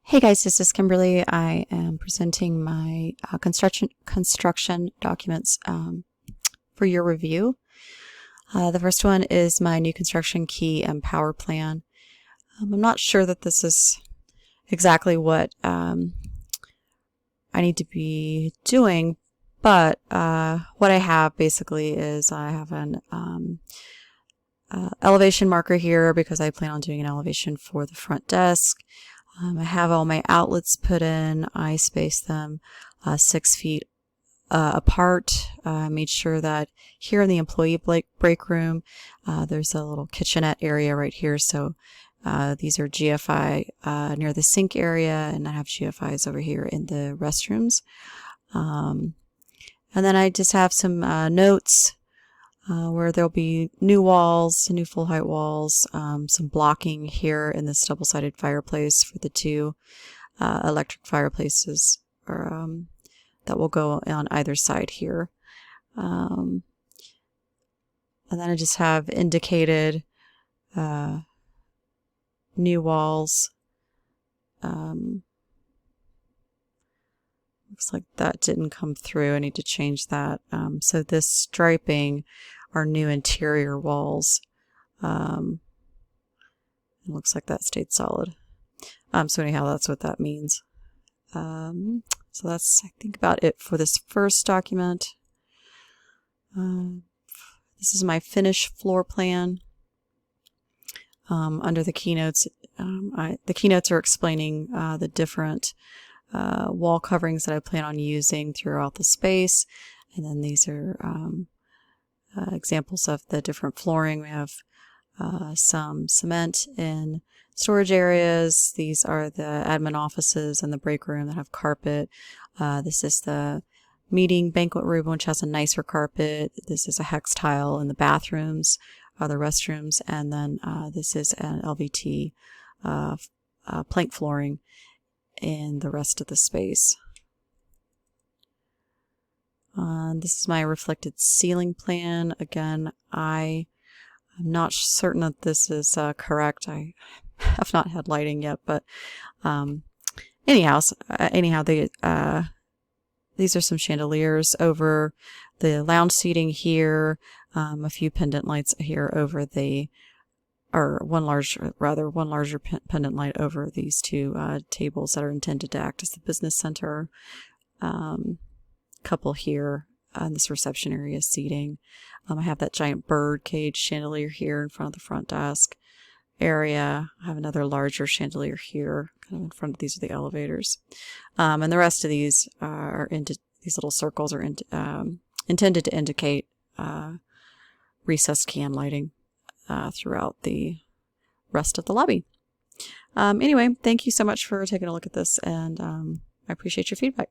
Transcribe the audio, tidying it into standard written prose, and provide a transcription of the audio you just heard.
Hey guys, this is Kimberly. I am presenting my construction documents for your review. The first one is my new construction key and power plan. I'm not sure that this is exactly what I need to be doing, but what I have basically is I have an elevation marker here because I plan on doing an elevation for the front desk. I have all my outlets put in. I spaced them 6 feet apart. Made sure that here in the employee break room, there's a little kitchenette area right here. So these are GFI near the sink area, and I have GFIs over here in the restrooms. And then I just have some notes where there'll be new walls, new full height walls, some blocking here in this double-sided fireplace for the two electric fireplaces that will go on either side here. And then I just have indicated new walls. Looks like that didn't come through. I need to change that. So this striping are new interior walls. It looks like that stayed solid. So anyhow, that's what that means. So that's, I think, about it for this first document. This is my finished floor plan. Under the keynotes, the keynotes are explaining the different wall coverings that I plan on using throughout the space. And then these are examples of the different flooring. We have some cement in storage areas. These are the admin offices and the break room that have carpet. This is the meeting banquet room, which has a nicer carpet. This is a hex tile in the bathrooms, the restrooms, and then this is an LVT plank flooring in the rest of the space. This is my reflected ceiling plan. Again, I'm not certain that this is correct. I have not had lighting yet, but anyhow, these are some chandeliers over the lounge seating here. A few pendant lights here over one larger pendant light over these two tables that are intended to act as the business center. Couple here in this reception area seating. I have that giant bird cage chandelier here in front of the front desk area. I have another larger chandelier here, kind of in front of these are the elevators. And the rest of these these little circles are intended to indicate recessed can lighting throughout the rest of the lobby. Anyway, thank you so much for taking a look at this, and I appreciate your feedback.